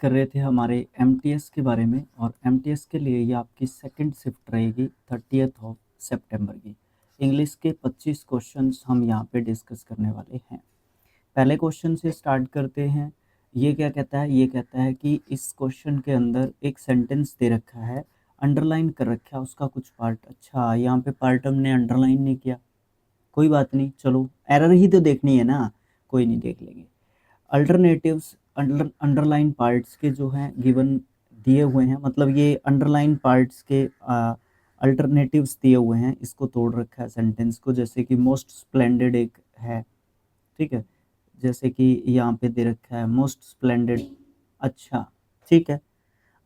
कर रहे थे हमारे एमटीएस के बारे में, और एमटीएस के लिए ये आपकी सेकंड शिफ्ट रहेगी 30th ऑफ सितंबर की। इंग्लिश के 25 क्वेश्चंस हम यहाँ पे डिस्कस करने वाले हैं। पहले क्वेश्चन से स्टार्ट करते हैं। ये क्या कहता है? ये कहता है कि इस क्वेश्चन के अंदर एक सेंटेंस दे रखा है, अंडरलाइन कर रखा है उसका कुछ पार्ट। अच्छा, यहाँ पे पार्ट हमने अंडरलाइन नहीं किया, कोई बात नहीं, चलो एरर ही तो देखनी है ना, कोई नहीं, देख लेंगे। अल्टरनेटिव्स, अंडरलाइन पार्ट्स के जो हैं गिवन दिए हुए हैं, मतलब ये अंडरलाइन पार्ट्स के अल्टरनेटिव्स दिए हुए हैं, इसको तोड़ रखा है सेंटेंस को। जैसे कि मोस्ट स्प्लेंडेड एक है, ठीक है, जैसे कि यहाँ पे दे रखा है मोस्ट स्प्लेंडेड। अच्छा, ठीक है।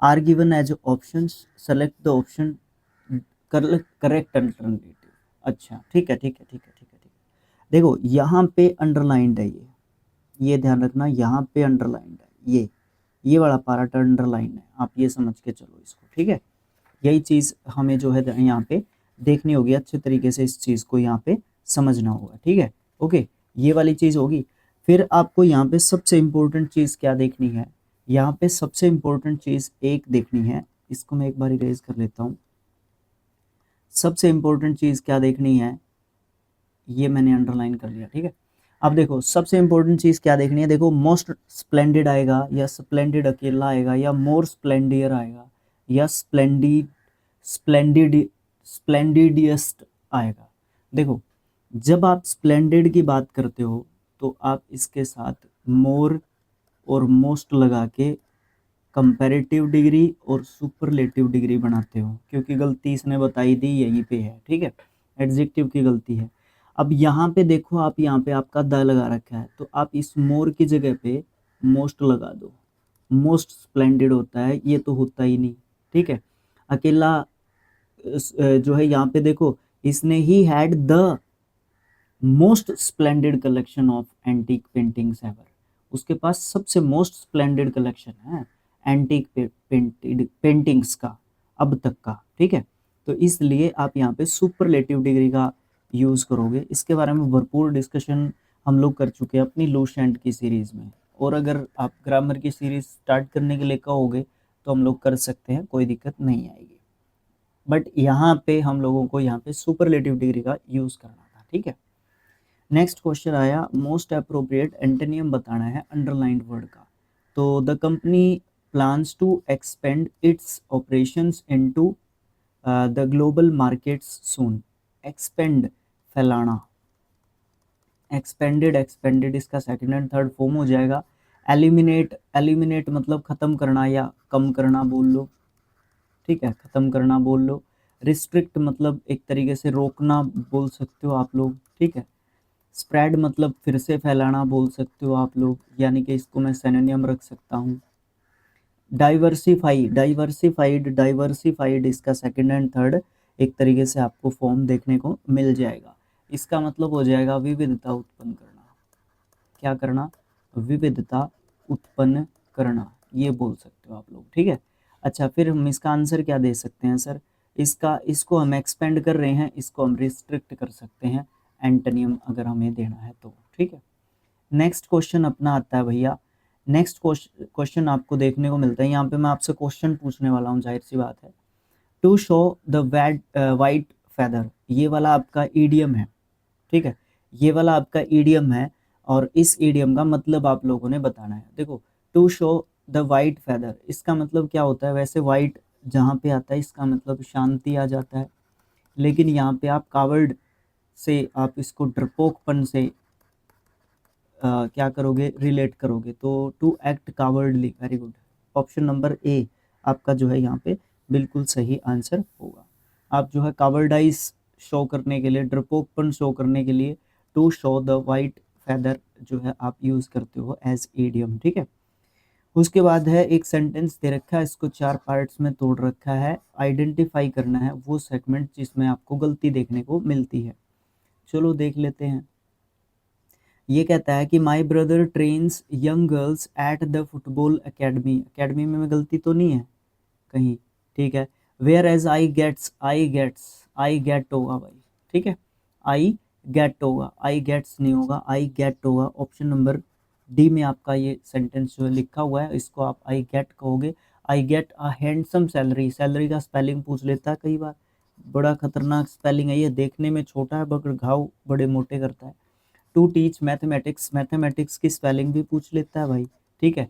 Are given as options, select the option correct alternative. अच्छा, ठीक है, ठीक है, ठीक है, ठीक है, ठीक है। देखो यहाँ पे अंडरलाइंड है, ये ध्यान रखना, यहाँ पे अंडरलाइंड है, ये वाला पार्ट अंडरलाइन है, आप ये समझ के चलो इसको, ठीक है। यही चीज़ हमें जो है यहाँ पे देखनी होगी, अच्छे तरीके से इस चीज़ को यहाँ पे समझना होगा, ठीक है। ओके, ये वाली चीज़ होगी। फिर आपको यहाँ पे सबसे इम्पोर्टेंट चीज़ क्या देखनी है? यहाँ पे सबसे इम्पोर्टेंट चीज़ एक देखनी है, इसको मैं एक बार इरेज कर लेता हूँ। सबसे इम्पोर्टेंट चीज़ क्या देखनी है? ये मैंने अंडरलाइन कर लिया, ठीक है। अब देखो सबसे इम्पोर्टेंट चीज़ क्या देखनी है। देखो मोस्ट स्प्लेंडेड आएगा, या स्प्लेंडेड अकेला आएगा, या मोर स्प्लेंडियर आएगा, या स्प्लेंडिड स्प्लेंडिडियस्ट आएगा। देखो जब आप स्प्लेंडेड की बात करते हो तो आप इसके साथ मोर और मोस्ट लगा के कंपैरेटिव डिग्री और सुपरलेटिव डिग्री बनाते हो, क्योंकि गलती इसने बताई दी यहीं पे है, ठीक है, एडजेक्टिव की गलती है। अब यहाँ पे देखो, आप यहाँ पे आपका द लगा रखा है, तो आप इस मोर की जगह पे मोस्ट लगा दो। मोस्ट स्प्लेंडेड होता है, ये तो होता ही नहीं, ठीक है। अकेला जो है यहाँ पे देखो, इसने he had the most splendid collection of antique paintings ever. उसके पास सबसे मोस्ट स्प्लेंडेड कलेक्शन है एंटीक पेंटिंग्स का अब तक का, ठीक है। तो इसलिए आप यहाँ पे सुपरलेटिव डिग्री का यूज़ करोगे। इसके बारे में भरपूर डिस्कशन हम लोग कर चुके हैं अपनी लूसेंट की सीरीज़ में, और अगर आप ग्रामर की सीरीज़ स्टार्ट करने के लिए कहोगे तो हम लोग कर सकते हैं, कोई दिक्कत नहीं आएगी। बट यहाँ पे हम लोगों को यहाँ पे सुपरलेटिव डिग्री का यूज़ करना था, ठीक है। नेक्स्ट क्वेश्चन आया, मोस्ट अप्रोप्रिएट एंटोनियम बताना है अंडरलाइंड वर्ड का। तो the company plans to expand its operations into the global markets soon. Expand, फैलाना, एक्सपेंडेड, एक्सपेंडेड इसका सेकंड एंड थर्ड फॉर्म हो जाएगा। एलिमिनेट, एलिमिनेट मतलब खत्म करना या कम करना बोल लो, ठीक है, खत्म करना बोल लो। रिस्ट्रिक्ट मतलब एक तरीके से रोकना बोल सकते हो आप लोग, ठीक है। स्प्रेड मतलब फिर से फैलाना बोल सकते हो आप लोग, यानी कि इसको मैं सिनोनिम रख सकता हूँ। डाइवर्सिफाई, डाइवर्सिफाइड, डाइवर्सिफाइड इसका सेकंड एंड थर्ड एक तरीके से आपको फॉर्म देखने को मिल जाएगा। इसका मतलब हो जाएगा विविधता उत्पन्न करना। क्या करना? विविधता उत्पन्न करना, ये बोल सकते हो आप लोग, ठीक है। अच्छा, फिर हम इसका आंसर क्या दे सकते हैं सर? इसको हम एक्सपेंड कर रहे हैं, इसको हम रिस्ट्रिक्ट कर सकते हैं, एंटोनियम अगर हमें देना है तो, ठीक है। नेक्स्ट क्वेश्चन अपना आता है भैया। नेक्स्ट क्वेश्चन आपको देखने को मिलता है, यहाँ पे मैं आपसे क्वेश्चन पूछने वाला हूँ, जाहिर सी बात है। To show the white feather, ये वाला आपका ईडियम है, ठीक है, ये वाला आपका ईडियम है, और इस ईडियम का मतलब आप लोगों ने बताना है। देखो to show the white feather, इसका मतलब क्या होता है? वैसे वाइट जहाँ पे आता है इसका मतलब शांति आ जाता है, लेकिन यहाँ पे आप कावर्ड से, आप इसको डरपोकपन से क्या करोगे? रिलेट करोगे, तो to act cowardly. Very good, option number A आपका जो है यहाँ पे बिल्कुल सही आंसर होगा। आप जो है कावर्डाइज शो करने के लिए, डरपोकपन शो करने के लिए to show the white feather जो है आप यूज़ करते हो एज ईडियम, ठीक है। उसके बाद है एक सेंटेंस दे रखा है, इसको 4 पार्ट्स में तोड़ रखा है। आइडेंटिफाई करना है वो सेगमेंट जिसमें आपको गलती देखने को मिलती है। चलो देख लेते हैं। ये कहता है कि my brother trains young girls at the football academy. Academy में गलती तो नहीं है कहीं, ठीक है। Where as I gets, I get होगा भाई, ठीक है, आई गेट होगा, आई गेट्स नहीं होगा, आई गेट होगा। ऑप्शन नंबर डी में आपका ये सेंटेंस जो है लिखा हुआ है, इसको आप आई गेट कहोगे। I get a handsome salary, salary का स्पेलिंग पूछ लेता है कई बार, बड़ा खतरनाक स्पेलिंग है ये, देखने में छोटा है मगर घाव बड़े मोटे करता है। टू टीच मैथमेटिक्स, मैथमेटिक्स की स्पेलिंग भी पूछ लेता है भाई, ठीक है।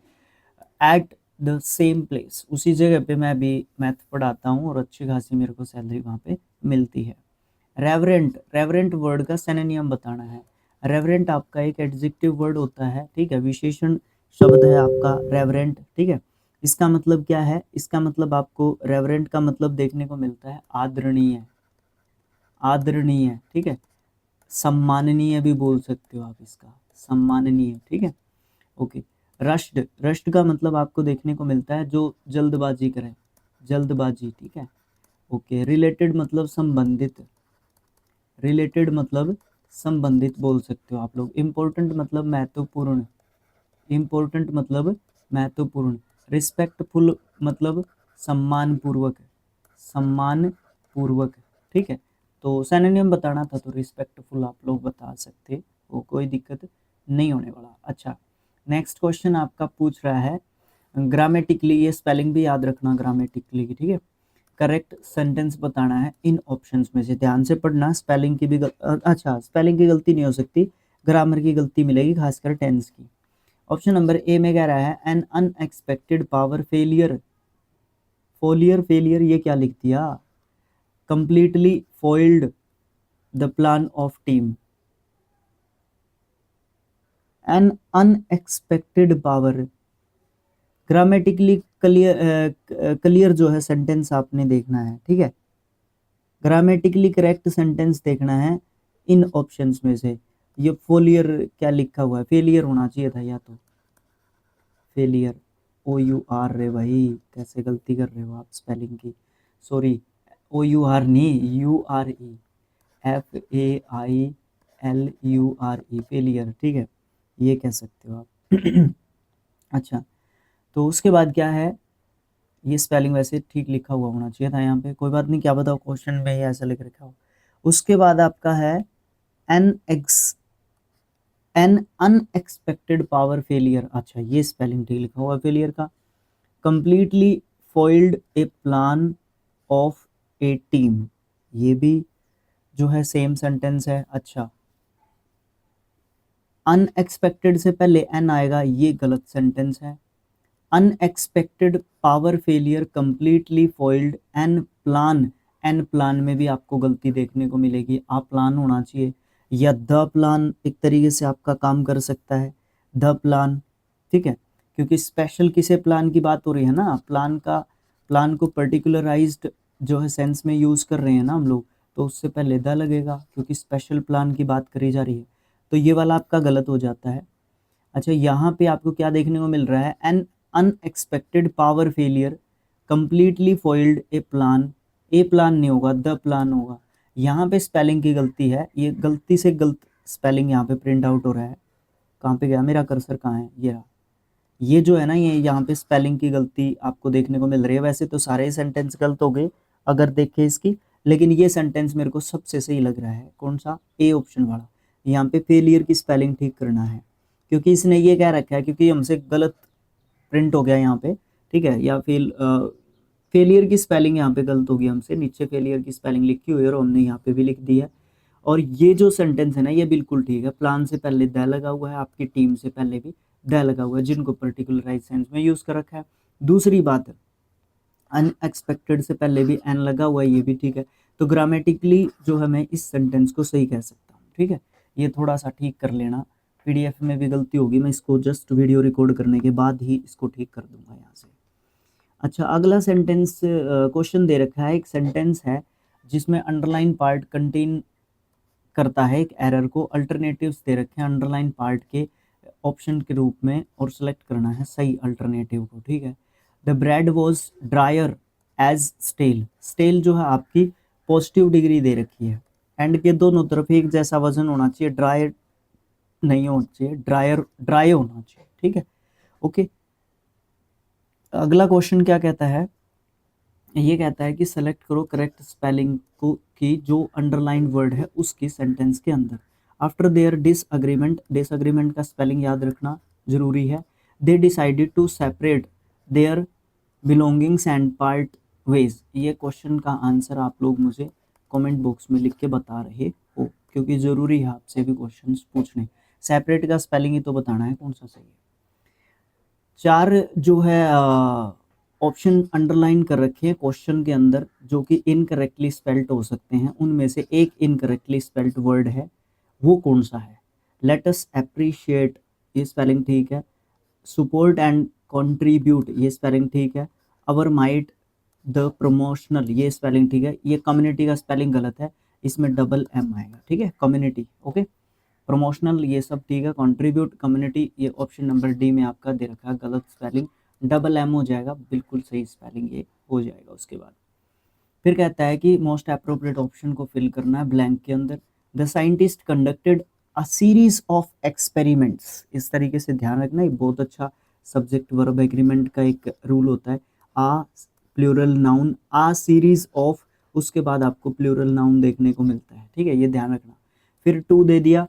एट द सेम प्लेस, उसी जगह पे मैं भी मैथ पढ़ाता हूँ और अच्छी खासी मेरे को सैलरी वहाँ पे मिलती है। रेवरेंट, रेवरेंट वर्ड का सिनोनिम बताना है। रेवरेंट आपका एक एडजेक्टिव वर्ड होता है, ठीक है, विशेषण शब्द है आपका रेवरेंट, ठीक है। इसका मतलब क्या है, इसका मतलब आपको रेवरेंट का मतलब देखने को मिलता है आदरणीय, आदरणीय, ठीक है। सम्माननीय भी बोल सकते हो आप इसका, सम्माननीय, ठीक है, ओके। रश्ड, रश्ड का मतलब आपको देखने को मिलता है जो जल्दबाजी करे, जल्दबाजी, ठीक है, ओके। रिलेटेड मतलब संबंधित, रिलेटेड मतलब संबंधित बोल सकते हो आप लोग। इम्पोर्टेंट मतलब महत्वपूर्ण, इम्पोर्टेंट मतलब महत्वपूर्ण। रिस्पेक्टफुल मतलब सम्मान पूर्वक, सम्मान पूर्वक, ठीक है। तो सिनोनिम बताना था तो रिस्पेक्टफुल आप लोग बता सकते हो, कोई दिक्कत नहीं होने वाला। अच्छा, नेक्स्ट क्वेश्चन आपका पूछ रहा है ग्रामेटिकली, ये स्पेलिंग भी याद रखना ग्रामेटिकली की, ठीक है। करेक्ट सेंटेंस बताना है इन ऑप्शंस में से, ध्यान से पढ़ना, स्पेलिंग की भी अच्छा स्पेलिंग की गलती नहीं हो सकती, ग्रामर की गलती मिलेगी, खासकर टेंस की। ऑप्शन नंबर ए में कह रहा है N unexpected power failure, फोलियर failure ये क्या लिख दिया, completely foiled the plan of team. N unexpected power, grammatically clear, clear जो है सेंटेंस आपने देखना है, ठीक है। ग्रामेटिकली करेक्ट सेंटेंस देखना है इन ऑप्शंस में से। ये फोलियर क्या लिखा हुआ है, फेलियर होना चाहिए था, या तो फेलियर, ओ यू आर रे भाई, कैसे गलती कर रहे हो आप स्पेलिंग की, सॉरी, ओ यू आर नहीं, you R E, F A I L U R E, failure, ठीक है, ये कह सकते हो आप। अच्छा, तो उसके बाद क्या है, ये स्पेलिंग वैसे ठीक लिखा हुआ होना चाहिए था यहाँ पे, कोई बात नहीं, क्या बताओ क्वेश्चन में ये ऐसा लिख रखा हो। उसके बाद आपका है an ex, an unexpected power failure, अच्छा ये स्पेलिंग ठीक लिखा हुआ फेलियर का। Completely foiled a plan of a team, ये भी जो है सेम सेंटेंस है। अच्छा, अनएक्सपेक्टेड से पहले एन आएगा, ये गलत सेंटेंस है। Unexpected power failure completely foiled an plan, an plan में भी आपको गलती देखने को मिलेगी, आ प्लान होना चाहिए, या द प्लान एक तरीके से आपका काम कर सकता है, द प्लान, ठीक है, क्योंकि स्पेशल किसे प्लान की बात हो रही है ना, प्लान का, प्लान को पर्टिकुलराइज्ड जो है सेंस में यूज कर रहे हैं ना हम लोग, तो उससे पहले द लगेगा क्योंकि स्पेशल प्लान की बात करी जा रही है, तो ये वाला आपका गलत हो जाता है। अच्छा, यहाँ पे आपको क्या देखने को मिल रहा है, N unexpected power failure completely foiled a plan, A plan नहीं होगा, द प्लान होगा। यहाँ पे स्पेलिंग की गलती है, ये गलती से गलत स्पेलिंग यहाँ पे प्रिंट आउट हो रहा है। कहाँ पे गया मेरा कर्सर, कहाँ है, ये रहा, ये जो है ना, ये यहाँ पे स्पेलिंग की गलती आपको देखने को मिल रही है। वैसे तो सारे सेंटेंस गलत हो गए अगर देखें इसकी, लेकिन ये सेंटेंस मेरे को सबसे सही लग रहा है, कौन सा, ए ऑप्शन वाला। यहाँ पे फेलियर की स्पेलिंग ठीक करना है, क्योंकि इसने ये कह रखा है, क्योंकि हमसे गलत प्रिंट हो गया यहाँ पे, ठीक है, या फिर फेलियर की स्पेलिंग यहाँ पे गलत होगी हमसे, नीचे फेलियर की स्पेलिंग लिखी हुई है और हमने यहाँ पे भी लिख दी है। और ये जो सेंटेंस है ना, ये बिल्कुल ठीक है, प्लान से पहले द लगा हुआ है, आपकी टीम से पहले भी द लगा हुआ है, जिनको पर्टिकुलराइज सेंस में यूज कर रखा है। दूसरी बात, अनएक्सपेक्टेड से पहले भी एन लगा हुआ है, ये भी ठीक है। तो ग्रामेटिकली जो है मैं इस सेंटेंस को सही कह सकता हूँ, ठीक है। ये थोड़ा सा ठीक कर लेना, पीडीएफ में भी गलती होगी, मैं इसको जस्ट वीडियो रिकॉर्ड करने के बाद ही इसको ठीक कर दूंगा यहाँ से। अच्छा, अगला सेंटेंस क्वेश्चन दे रखा है, एक सेंटेंस है जिसमें अंडरलाइन पार्ट कंटेन करता है एक एरर को, अल्टरनेटिव्स दे रखे हैं अंडरलाइन पार्ट के ऑप्शन के रूप में, और सेलेक्ट करना है सही अल्टरनेटिव को, ठीक है। The bread was drier as stale, stale जो है आपकी पॉजिटिव डिग्री दे रखी है, एंड के दोनों तरफ एक जैसा वजन होना चाहिए, ड्राई नहीं होना चाहिए, ड्रायर ड्राई होना चाहिए, ठीक है, ओके। अगला क्वेश्चन क्या कहता है, ये कहता है कि सेलेक्ट करो करेक्ट स्पेलिंग को की जो अंडरलाइन वर्ड है उसकी सेंटेंस के अंदर। आफ्टर देयर डिसएग्रीमेंट, डिसएग्रीमेंट का स्पेलिंग याद रखना, जरूरी है। They decided to separate their belongings and part ways, ये क्वेश्चन का आंसर आप लोग मुझे कमेंट बॉक्स में लिख के बता रहे हो, क्योंकि जरूरी है आपसे भी क्वेश्चंस पूछने। सेपरेट का स्पेलिंग ही तो बताना है कौन सा सही है। चार जो है ऑप्शन अंडरलाइन कर रखे हैं क्वेश्चन के अंदर, जो कि इनकरेक्टली स्पेल्ड हो सकते हैं। उनमें से एक इनकरेक्टली स्पेल्ड वर्ड है, वो कौन सा है? लेट अस अप्रिशिएट, ये स्पेलिंग ठीक है। सपोर्ट एंड कंट्रीब्यूट, ये स्पेलिंग ठीक है। अवर माइट द प्रमोशनल, ये स्पेलिंग ठीक है। ये कम्युनिटी का स्पेलिंग गलत है, इसमें डबल एम आएगा, ठीक है, कम्युनिटी, ओके। प्रमोशनल ये सब ठीक है। कंट्रीब्यूट, कम्युनिटी, ये ऑप्शन नंबर डी में आपका दे रखा है गलत स्पेलिंग, डबल एम हो जाएगा, बिल्कुल सही स्पेलिंग ये हो जाएगा। उसके बाद फिर कहता है कि मोस्ट अप्रोप्रिएट ऑप्शन को फिल करना है ब्लैंक के अंदर। The scientist conducted a series of experiments, इस तरीके से ध्यान रखना, एक बहुत अच्छा सब्जेक्ट वर्ब एग्रीमेंट का एक रूल होता है। A plural noun, a series of, उसके बाद आपको प्लूरल नाउन देखने को मिलता है, ठीक है, ये ध्यान रखना। फिर टू दे दिया,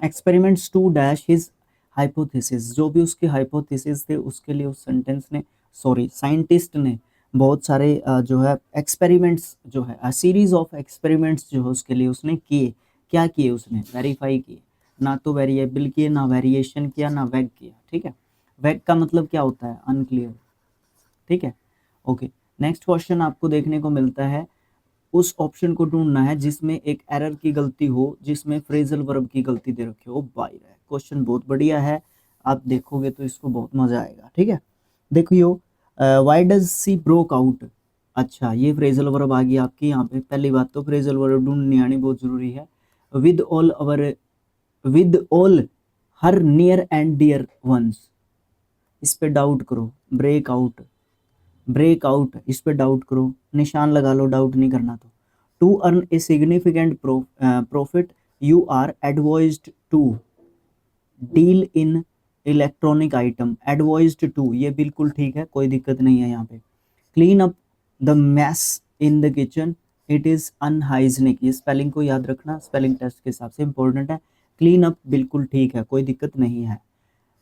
experiments to dash his hypothesis, जो भी उसके हाइपोथेसिस थे उसके लिए उस सेंटेंस ने, सॉरी साइंटिस्ट ने बहुत सारे जो है एक्सपेरिमेंट्स, जो है सीरीज ऑफ एक्सपेरिमेंट्स जो है उसके लिए उसने किए। क्या किए उसने? वेरीफाई किए, ना तो वेरिएबल किए, ना वेरिएशन किया, ना वैग किया, ठीक है। वैग का मतलब क्या होता है? अनक्लियर, ठीक है, ओके। नेक्स्ट क्वेश्चन आपको देखने को मिलता है, उस ऑप्शन को ढूंढना है जिसमें एक एरर की गलती हो, जिसमें फ्रेजल वर्ब की गलती दे रखी हो। बाई है क्वेश्चन, बहुत बढ़िया है, आप देखोगे तो इसको बहुत मजा आएगा, ठीक है। देखियो, why does she broke out, अच्छा ये फ्रेजल वर्ब आ गई आपकी यहाँ पे। पहली बात तो फ्रेजल वर्ब ढूंढनी आनी बहुत जरूरी है। With all our, with all her near and dear ones, इस पे डाउट करो। ब्रेक आउट, ब्रेक आउट, इस पे डाउट करो, निशान लगा लो डाउट नहीं करना तो। To earn a significant profit you are advised to deal in electronic item, advised to, ये बिल्कुल ठीक है, कोई दिक्कत नहीं है यहाँ पे। Clean up the mess in the kitchen, it is unhygienic, ये स्पेलिंग को याद रखना, स्पेलिंग टेस्ट के हिसाब से इंपॉर्टेंट है। क्लीन अप बिल्कुल ठीक है, कोई दिक्कत नहीं है।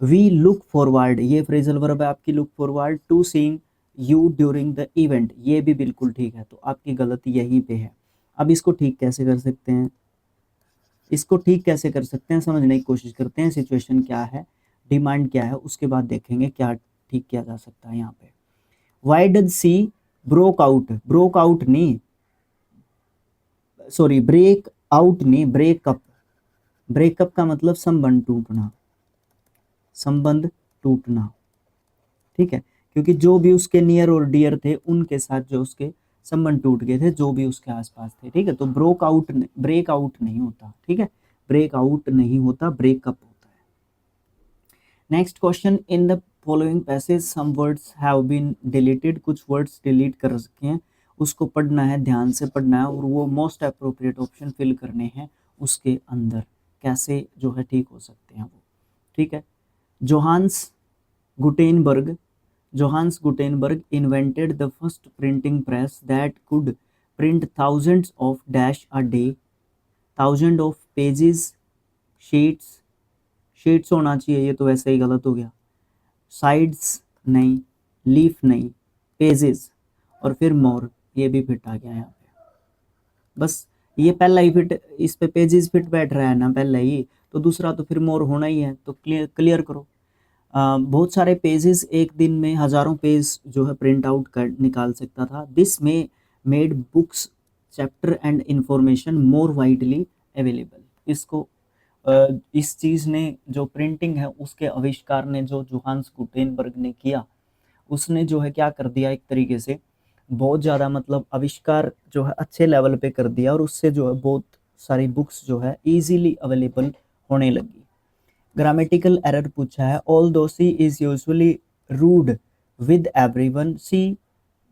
वी लुक फॉरवर्ड, ये फ्रेजल वर्ब है आपकी, look forward to seeing you during the event, ये भी बिल्कुल ठीक है, तो आपकी गलती यहीं पे है। अब इसको ठीक कैसे कर सकते हैं? इसको ठीक कैसे कर सकते हैं समझने की कोशिश करते हैं। सिचुएशन क्या है, डिमांड क्या है, उसके बाद देखेंगे क्या ठीक किया जा सकता है यहाँ पे। Why does she broke out, broke out नहीं, सॉरी ब्रेक आउट नहीं, ब्रेकअप, ब्रेकअप का मतलब संबंध टूटना, संबंध टूटना, ठीक है, क्योंकि जो भी उसके नियर और डियर थे उनके साथ जो उसके संबंध टूट गए थे, जो भी उसके आसपास थे, ठीक है। तो ब्रोक आउट, ब्रेक आउट नहीं होता, ठीक है, ब्रेक आउट नहीं होता, ब्रेकअप होता है। Next question, in the following passage some words have been deleted, कुछ वर्ड्स डिलीट कर रखे हैं, उसको पढ़ना है, ध्यान से पढ़ना है, और वो मोस्ट अप्रोप्रिएट ऑप्शन फिल करने हैं उसके अंदर। कैसे जो है ठीक हो सकते हैं वो, ठीक है। Johannes Gutenberg, Johannes Gutenberg invented the first printing press that could print thousands of dash a day, thousands of pages, sheets, sheets होना चाहिए, ये तो वैसे ही गलत हो गया। sides नहीं, leaf नहीं, pages, और फिर more, ये भी फिट आ गया यहाँ पे। बस ये पहला ही फिट, इस पे पेजेस फिट बैठ रहा है ना पहला ही, तो दूसरा तो फिर मोर होना ही है, तो क्लियर करो। बहुत सारे पेजेस, एक दिन में हजारों पेज जो है प्रिंट आउट कर निकाल सकता था। दिस में made books chapter and information more widely available, इसको इस चीज़ ने, जो प्रिंटिंग है उसके आविष्कार ने, जो जोहान्स गुटेनबर्ग ने किया, उसने जो है क्या कर दिया, एक तरीके से बहुत ज़्यादा मतलब आविष्कार जो है अच्छे लेवल पे कर दिया, और उससे जो है बहुत सारी बुक्स जो है इजीली अवेलेबल होने लगी। ग्रामेटिकल एरर पूछा है, although she is usually rude with everyone, she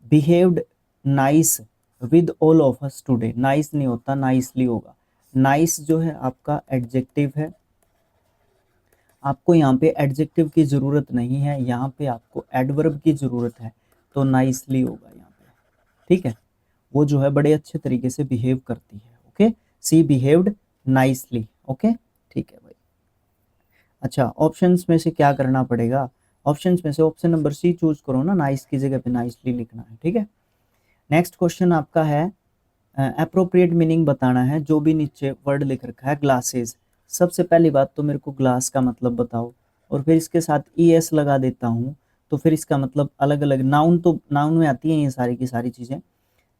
behaved nice with all of us today, nice नहीं होता, नाइसली होगा। नाइस जो है आपका एडजेक्टिव है, आपको यहाँ पे एडजेक्टिव की जरूरत नहीं है, यहाँ पे आपको एडवर्ब की जरूरत है, तो नाइसली होगा यहाँ पे, ठीक है। वो जो है बड़े अच्छे तरीके से बिहेव करती है, ओके, सी बिहेव्ड नाइसली, ओके, ठीक है भाई। अच्छा, ऑप्शंस में से क्या करना पड़ेगा? ऑप्शंस में से ऑप्शन नंबर सी चूज करो ना, नाइस की जगह पे नाइसली लिखना है, ठीक है। नेक्स्ट क्वेश्चन आपका है अप्रोप्रिएट मीनिंग बताना है, जो भी नीचे वर्ड लिख रखा है ग्लासेस। सबसे पहली बात तो मेरे को ग्लास का मतलब बताओ, और फिर इसके साथ ई एस लगा देता हूँ, तो फिर इसका मतलब अलग अलग नाउन, तो नाउन में आती हैं ये सारी की सारी चीज़ें,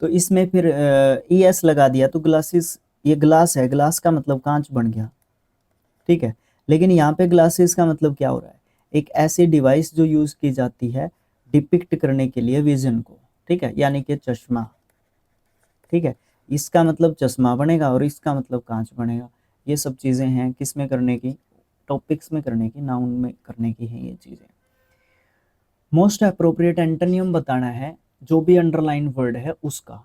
तो इसमें फिर ई एस लगा दिया तो ग्लासेस, ये ग्लास है, ग्लास का मतलब कांच बन गया, ठीक है। लेकिन यहाँ पे ग्लासेस का मतलब क्या हो रहा है? एक ऐसी डिवाइस जो यूज़ की जाती है डिपिक्ट करने के लिए विजन को, ठीक है, यानी कि चश्मा, ठीक है। इसका मतलब चश्मा बनेगा और इसका मतलब कांच बनेगा। ये सब चीज़ें हैं किस में करने की? टॉपिक्स में करने की, नाउन में करने की हैं ये चीज़ें। मोस्ट अप्रोप्रिएट एंटोनियम बताना है, जो भी अंडरलाइन वर्ड है उसका,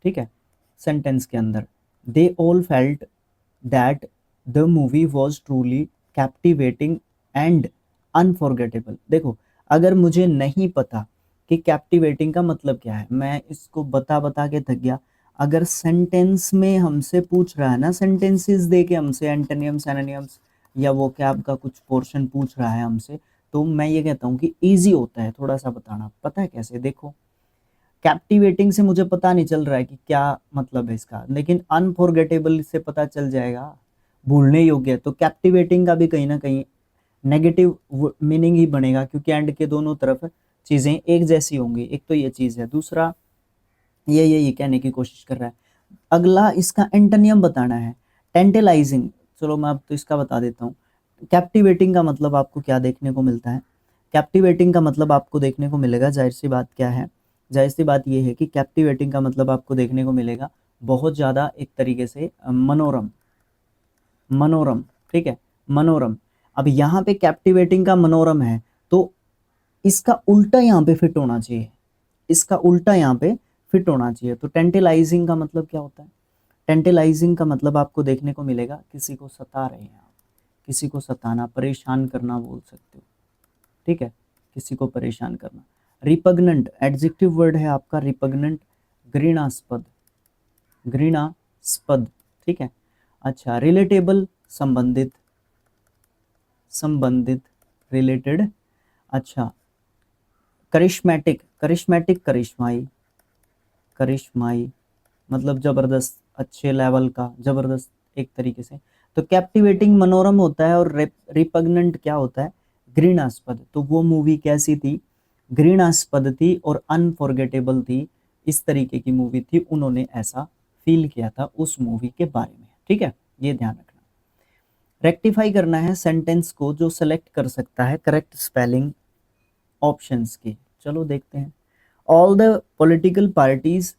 ठीक है, सेंटेंस के अंदर। They all felt that the movie was truly captivating and unforgettable. देखो, अगर मुझे नहीं पता कि कैप्टिवेटिंग का मतलब क्या है, मैं इसको बता बता के थक गया। अगर सेंटेंस में हमसे पूछ रहा है ना, सेंटेंसेस दे के हमसे एंटोनियम्स एनोनियम्स या वो क्या आपका कुछ पोर्शन पूछ रहा है हमसे, तो मैं ये कहता हूँ कि इजी होता है थोड़ा सा बताना। पता है कैसे? देखो, कैप्टिवेटिंग से मुझे पता नहीं चल रहा है कि क्या मतलब है इसका, लेकिन अनफॉरगेटेबल से पता चल जाएगा, भूलने योग्य है। तो कैप्टिवेटिंग का भी कहीं ना कहीं नेगेटिव मीनिंग ही बनेगा, क्योंकि एंड के दोनों तरफ चीज़ें एक जैसी होंगी। एक तो ये चीज़ है, दूसरा ये कहने की कोशिश कर रहा है। अगला इसका एंटोनियम बताना है, टेंटलाइजिंग। चलो मैं अब तो इसका बता देता हूँ। कैप्टिवेटिंग का मतलब आपको क्या देखने को मिलता है? कैप्टिवेटिंग का मतलब आपको देखने को मिलेगा, जाहिर सी बात क्या है, जाहिर सी बात ये है कि कैप्टिवेटिंग का मतलब आपको देखने को मिलेगा बहुत ज़्यादा एक तरीके से मनोरम, मनोरम, ठीक है, मनोरम। अब यहाँ पे कैप्टिवेटिंग का मनोरम है, तो इसका उल्टा यहाँ पे फिट होना चाहिए, इसका उल्टा यहाँ पे फिट होना चाहिए। तो टेंटलाइजिंग का मतलब क्या होता है? टेंटलाइजिंग का मतलब आपको देखने को मिलेगा किसी को सता रहे हैं आप, किसी को सताना, परेशान करना बोल सकते हो, ठीक है, किसी को परेशान करना। रिपग्नेंट एडजेक्टिव वर्ड है आपका, रिपग्नेंट, घृणास्पद, घृणास्पद, ठीक है। अच्छा, रिलेटेबल, संबंधित, संबंधित, रिलेटेड। अच्छा, करिश्मेटिक, करिश्मेटिक, करिश्माई, करिश्माई मतलब जबरदस्त, अच्छे लेवल का, जबरदस्त एक तरीके से। तो कैप्टिवेटिंग मनोरम होता है, और रिपग्नेंट क्या होता है? घृणास्पद। तो वो मूवी कैसी थी? घृणास्पद थी और अनफॉरगेटेबल थी, इस तरीके की मूवी थी, उन्होंने ऐसा फील किया था उस मूवी के बारे में, ठीक है, ये ध्यान रखना। रेक्टिफाई करना है सेंटेंस को, जो सेलेक्ट कर सकता है करेक्ट स्पेलिंग ऑप्शंस की। चलो देखते हैं। All the political parties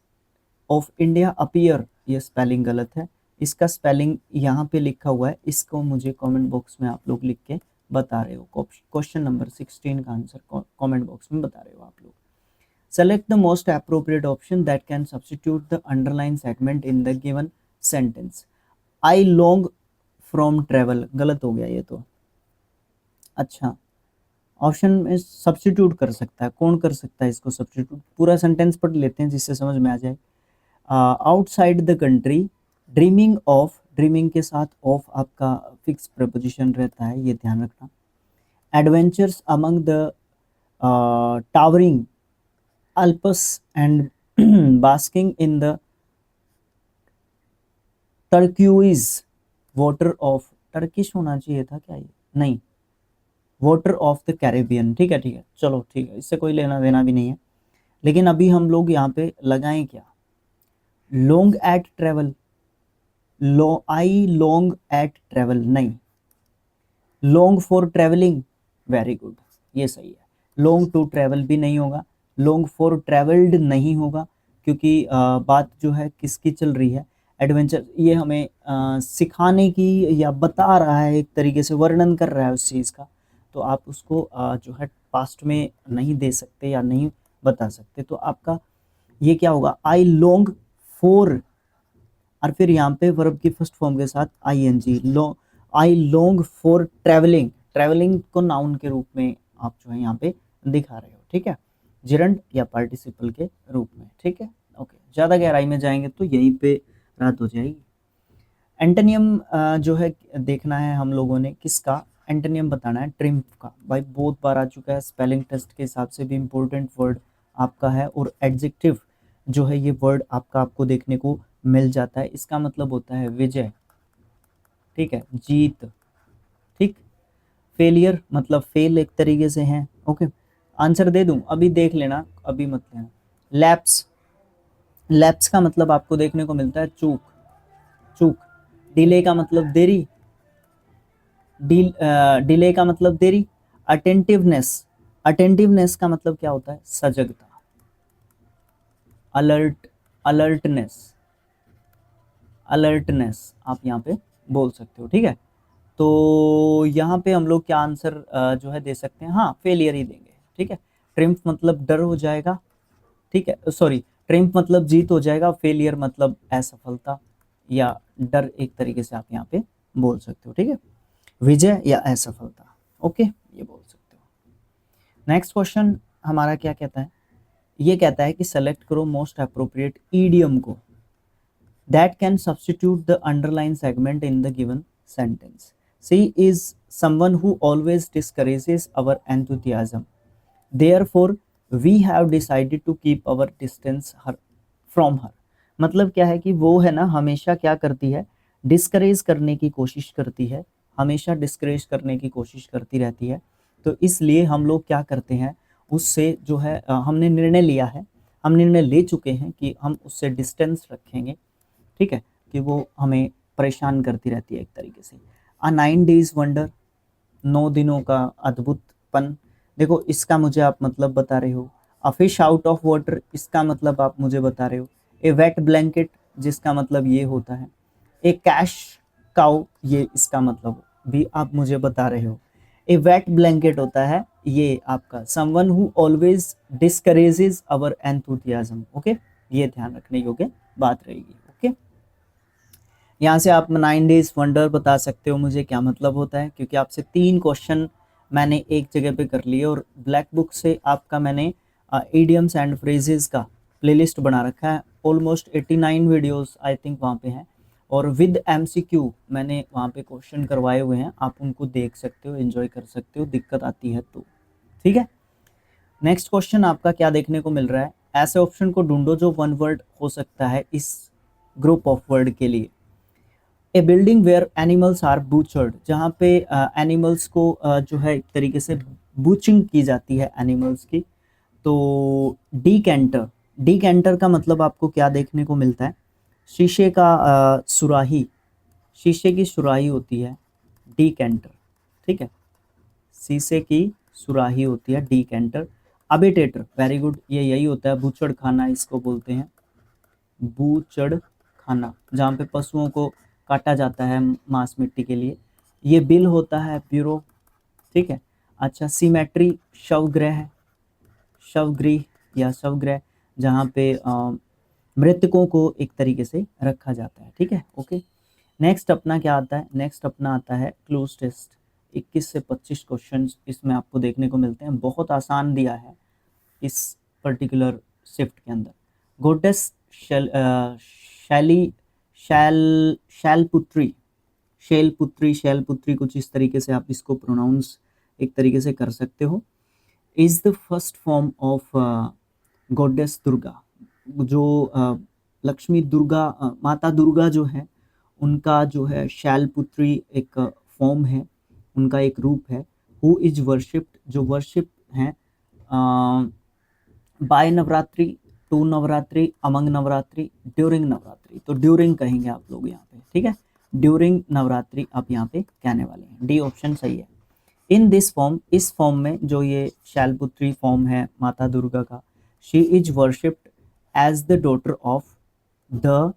of India appear, ये स्पेलिंग गलत है, इसका स्पेलिंग यहाँ पे लिखा हुआ है, इसको मुझे कमेंट बॉक्स में आप लोग लिख के बता रहे हो। क्वेश्चन नंबर 16 का आंसर कमेंट बॉक्स में बता रहे हो आप लोग। Select the most appropriate option that can substitute the underline segment in the given sentence. I long from travel, गलत हो गया ये तो। अच्छा, ऑप्शन में सब्स्टिट्यूट कर सकता है, कौन कर सकता है इसको सब्स्टिट्यूट? पूरा सेंटेंस पढ़ लेते हैं जिससे समझ में आ जाए। Outside the country, dreaming of, dreaming के साथ ऑफ आपका फिक्स प्रपोजिशन रहता है, ये ध्यान रखना। Adventures among the towering Alps and basking in the turquoise water of, Turkish होना चाहिए था क्या ये? नहीं, वाटर ऑफ द कैरेबियन, ठीक है, ठीक है, चलो ठीक है, इससे कोई लेना देना भी नहीं है। लेकिन अभी हम लोग यहाँ पे लगाएं क्या? लॉन्ग एट ट्रेवल, लो आई लॉन्ग एट ट्रेवल नहीं, long for travelling, very good, ये सही है। लॉन्ग टू ट्रेवल भी नहीं होगा, लॉन्ग फॉर ट्रेवल्ड नहीं होगा, क्योंकि बात जो है किसकी चल रही है? एडवेंचर, ये हमें सिखाने की या बता रहा है, एक तरीके से वर्णन कर रहा है उस चीज़ का, तो आप उसको जो है पास्ट में नहीं दे सकते या नहीं बता सकते। तो आपका ये क्या होगा? आई लॉन्ग फॉर, और फिर यहाँ पे वर्ब की फर्स्ट फॉर्म के साथ आई एन जी, लो, I long for travelling, travelling को नाउन के रूप में आप जो है यहाँ पे दिखा रहे हो, ठीक है, जिरंड या पार्टिसिपल के रूप में, ठीक है। ओके, ज़्यादा गहराई में जाएंगे तो यहीं पे रात हो जाएगी। एंटोनियम जो है देखना है हम लोगों ने किसका? एंटोनियम बताना है ट्रिम्फ का। भाई बहुत बार आ चुका है, स्पेलिंग टेस्ट के हिसाब से भी इम्पोर्टेंट वर्ड आपका है, और एडजेक्टिव जो है ये वर्ड आपका आपको देखने को मिल जाता है। इसका मतलब होता है विजय, ठीक है, जीत, ठीक। फेलियर मतलब फेल एक तरीके से है, ओके। आंसर दे दूं, अभी देख लेना, अभी मत लेना। लैप्स, लैप्स का मतलब आपको देखने को मिलता है चूक, चूक। डिले का मतलब देरी, डिले का मतलब देरी। अटेंटिवनेस, अटेंटिवनेस का मतलब क्या होता है? सजगता। अलर्ट, अलर्टनेस, अलर्टनेस आप यहाँ पे बोल सकते हो, ठीक है। तो यहाँ पे हम लोग क्या आंसर जो है दे सकते हैं? हाँ, फेलियर ही देंगे, ठीक है। ट्रिम्फ मतलब डर हो जाएगा, ठीक है, सॉरी, ट्रिम्फ मतलब जीत हो जाएगा, फेलियर मतलब असफलता या डर एक तरीके से आप यहाँ पे बोल सकते हो, ठीक है। विजय या असफलता, ओके, ये बोल सकते हो। नेक्स्ट क्वेश्चन हमारा क्या कहता है? ये कहता है कि सेलेक्ट करो मोस्ट अप्रोप्रिएट ईडियम को that can substitute the underlined segment in the given sentence. She is someone who always discourages our enthusiasm. Therefore, we have decided to keep our distance from her. मतलब क्या है कि वो है ना हमेशा क्या करती है? डिस्करेज करने की कोशिश करती है, हमेशा डिस्करेज करने की कोशिश करती रहती है। तो इसलिए हम लोग क्या करते हैं, उससे जो है हमने निर्णय लिया है, हम निर्णय ले चुके हैं कि हम उससे डिस्टेंस रखेंगे, ठीक है, कि वो हमें परेशान करती रहती है एक तरीके से। अ 9 डेज वंडर, 9 दिनों का अद्भुतपन। देखो इसका मुझे आप मतलब बता रहे हो। A fish out of water, इसका मतलब आप मुझे बता रहे हो। ए वेट ब्लैंकेट, जिसका मतलब ये होता है। ए कैश काउ, ये इसका मतलब भी आप मुझे बता रहे हो। ए वेट ब्लैंकेट होता है ये आपका someone who always discourages our enthusiasm, okay. ये ध्यान रखने योग्य बात रहेगी, ओके। यहाँ से आप 9 डेज वंडर बता सकते हो मुझे क्या मतलब होता है, क्योंकि आपसे 3 क्वेश्चन मैंने एक जगह पे कर लिए, और ब्लैक बुक से आपका मैंने इडियम्स एंड फ्रेजेस का प्लेलिस्ट बना रखा है। ऑलमोस्ट 89 वीडियोस आई थिंक वहाँ पे हैं, और विद एमसीक्यू मैंने वहाँ पे क्वेश्चन करवाए हुए हैं, आप उनको देख सकते हो, एंजॉय कर सकते हो, दिक्कत आती है तो, ठीक है। नेक्स्ट क्वेश्चन आपका क्या देखने को मिल रहा है? ऐसे ऑप्शन को ढूंढो जो वन वर्ड हो सकता है इस ग्रुप ऑफ वर्ड के लिए। ए बिल्डिंग वेयर एनिमल्स आर बूचर्ड, जहाँ पे एनिमल्स को जो है एक तरीके से बूचिंग की जाती है एनिमल्स की। तो डीकैंटर, डीकैंटर का मतलब आपको क्या देखने को मिलता है? शीशे का सुराही, शीशे की सुराही होती है डीकैंटर, ठीक है, शीशे की सुराही होती है डीकैंटर। अबेटेटर, वेरी गुड, ये यही होता है, बूचड़ खाना इसको बोलते हैं, बूचड़ खाना, जहाँ पे पशुओं को काटा जाता है मांस मिट्टी के लिए। ये बिल होता है ब्यूरो, ठीक है। अच्छा, सीमेट्री शवगृह, शवगृह या शवगृह, जहाँ पे मृतकों को एक तरीके से रखा जाता है, ठीक है, ओके। नेक्स्ट अपना क्या आता है? नेक्स्ट अपना आता है क्लोज टेस्ट। 21 से 25 क्वेश्चन इसमें आपको देखने को मिलते हैं, बहुत आसान दिया है इस पर्टिकुलर शिफ्ट के अंदर। गोडेस शैली शैलपुत्री, शैलपुत्री, शैलपुत्री, कुछ इस तरीके से आप इसको प्रोनाउंस एक तरीके से कर सकते हो। Is the first form of goddess Durga, जो लक्ष्मी दुर्गा, माता दुर्गा जो है, उनका जो है शैलपुत्री एक फॉर्म है, उनका एक रूप है। हु इज वर्शिप्ड, जो वर्शिप हैं by Navratri, to Navratri, among Navratri, during Navratri. तो ड्यूरिंग कहेंगे आप लोग यहाँ पे, ठीक है, ड्यूरिंग नवरात्रि आप यहाँ पे कहने वाले हैं। डी ऑप्शन सही है। इन दिस फॉर्म, इस फॉर्म में जो ये शैलपुत्री फॉर्म है माता दुर्गा का, she is worshipped as the daughter of the,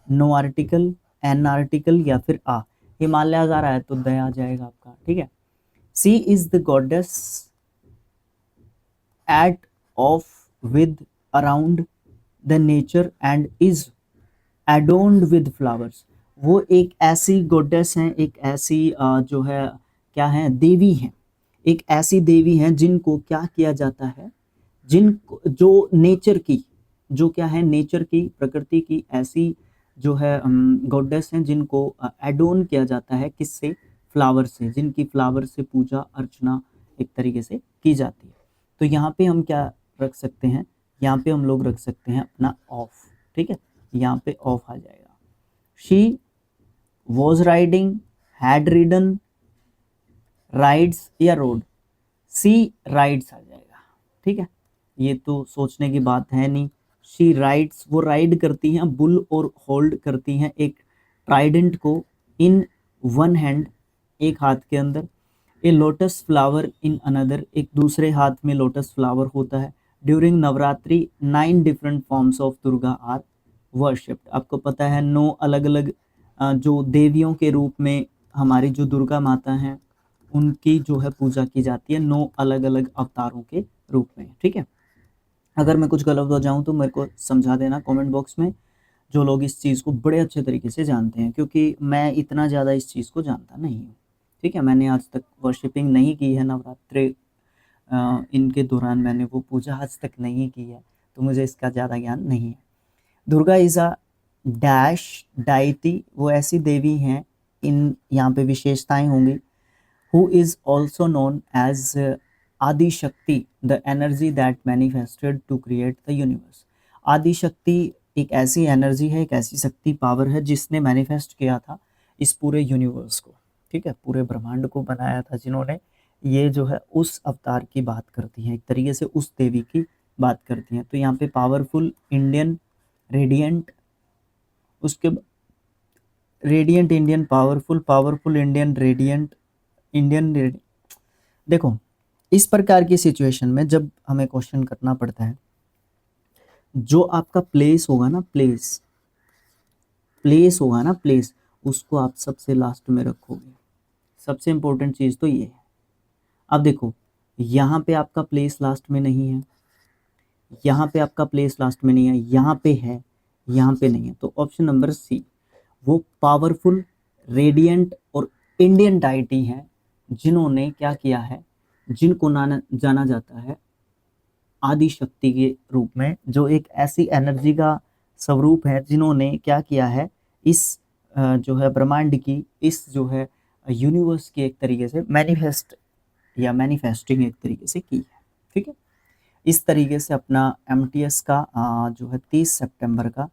no article, an article या फिर आ, हिमालय आ रहा है तो द आ जाएगा आपका, ठीक है। She is the goddess at of with around the nature and is adorned with flowers. वो एक ऐसी गॉडेस हैं, एक ऐसी जो है क्या है, देवी हैं, एक ऐसी देवी हैं जिनको क्या किया जाता है, जिनको जो नेचर की, जो क्या है, नेचर की, प्रकृति की ऐसी जो है गॉडेस हैं जिनको एडोन किया जाता है, किससे? फ्लावर से, जिनकी फ्लावर से पूजा अर्चना एक तरीके से की जाती है। तो यहाँ पे हम क्या रख सकते हैं, यहाँ पे हम लोग रख सकते हैं अपना ऑफ, ठीक है, यहाँ पे ऑफ आ जाएगा। She was riding, had रीडन, rides या रोड, सी राइड्स आ जाएगा, ठीक है। ये तो सोचने की बात है नहीं। शी राइड्स, वो राइड करती हैं, बुल और होल्ड करती हैं एक ट्राइडेंट को, इन वन हैंड, एक हाथ के अंदर, a lotus flower in another, एक दूसरे हाथ में लोटस फ्लावर होता है। During Navratri 9 different forms of Durga are worshipped. आपको पता है 9 अलग अलग जो देवियों के रूप में हमारी जो दुर्गा माता हैं उनकी जो है पूजा की जाती है 9 अलग अलग अवतारों के रूप में, ठीक है। अगर मैं कुछ गलत हो जाऊं तो मेरे को समझा देना कमेंट बॉक्स में, जो लोग इस चीज़ को बड़े अच्छे तरीके से जानते हैं, क्योंकि मैं इतना ज़्यादा इस चीज़ को जानता नहीं हूँ, ठीक है। मैंने आज तक वर्शिपिंग नहीं की है, नवरात्रि इनके दौरान मैंने वो पूजा आज तक नहीं की है, तो मुझे इसका ज़्यादा ज्ञान नहीं है। Durga is a dash deity, वो ऐसी देवी हैं, इन यहाँ पे विशेषताएं होंगी। Who is also known as Adi Shakti, the energy that manifested to create the universe. Adi Shakti एक ऐसी एनर्जी है, एक ऐसी शक्ति पावर है जिसने मैनिफेस्ट किया था इस पूरे यूनिवर्स को, ठीक है, पूरे ब्रह्मांड को बनाया था जिन्होंने। ये जो है उस अवतार की बात करती हैं, एक तरीके से उस देवी की बात करती हैं। तो यहाँ पे पावरफुल इंडियन रेडियंट, उसके radiant Indian powerful, powerful Indian radiant, Indian देखो इस प्रकार की सिचुएशन में जब हमें क्वेश्चन करना पड़ता है, जो आपका प्लेस होगा ना, प्लेस होगा ना, प्लेस, उसको आप सबसे लास्ट में रखोगे। सबसे इंपॉर्टेंट चीज़ तो ये है। अब देखो यहाँ पे आपका प्लेस लास्ट में नहीं है, यहाँ पे आपका प्लेस लास्ट में नहीं है, यहाँ पे है, यहाँ पे नहीं है। तो ऑप्शन नंबर सी, वो पावरफुल रेडियंट और इंडियन डाइटी हैं जिन्होंने क्या किया है, जिनको जाना जाता है आदि शक्ति के रूप में, जो एक ऐसी एनर्जी का स्वरूप है जिन्होंने क्या किया है, इस जो है ब्रह्मांड की, इस जो है यूनिवर्स की एक तरीके से मैनिफेस्ट या मैनिफेस्टिंग एक तरीके से की है, ठीक है। इस तरीके से अपना MTS का जो है 30 सितंबर का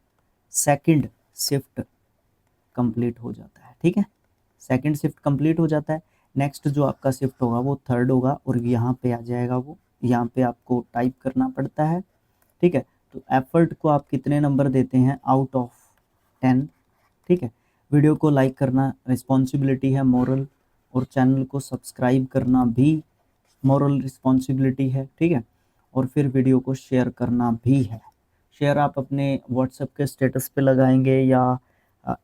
सेकंड शिफ्ट कंप्लीट हो जाता है, ठीक है। सेकंड शिफ्ट कंप्लीट हो जाता है। नेक्स्ट जो आपका शिफ्ट होगा वो थर्ड होगा, और यहाँ पे आ जाएगा वो, यहाँ पे आपको टाइप करना पड़ता है, ठीक है। तो एफर्ट को आप कितने नंबर देते हैं आउट ऑफ 10, ठीक है। वीडियो को लाइक करना रिस्पॉन्सिबिलिटी है, मोरल, और चैनल को सब्सक्राइब करना भी मोरल रिस्पॉन्सिबिलिटी है, ठीक है। और फिर वीडियो को शेयर करना भी है। शेयर आप अपने व्हाट्सएप के स्टेटस पे लगाएंगे या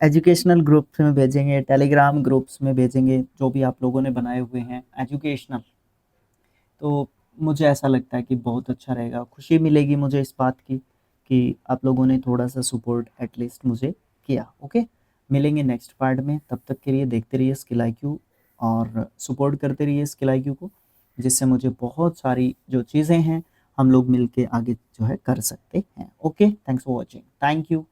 एजुकेशनल ग्रुप्स में भेजेंगे, टेलीग्राम ग्रुप्स में भेजेंगे, जो भी आप लोगों ने बनाए हुए हैं एजुकेशनल, तो मुझे ऐसा लगता है कि बहुत अच्छा रहेगा। खुशी मिलेगी मुझे इस बात की कि आप लोगों ने थोड़ा सा सपोर्ट एटलीस्ट मुझे किया। ओके, मिलेंगे नेक्स्ट पार्ट में, तब तक के लिए देखते रहिए स्किल IQ और सपोर्ट करते रहिए स्किल IQ को, जिससे मुझे बहुत सारी जो चीज़ें हैं हम लोग मिलके आगे जो है कर सकते हैं। Okay, thanks for watching, thank you.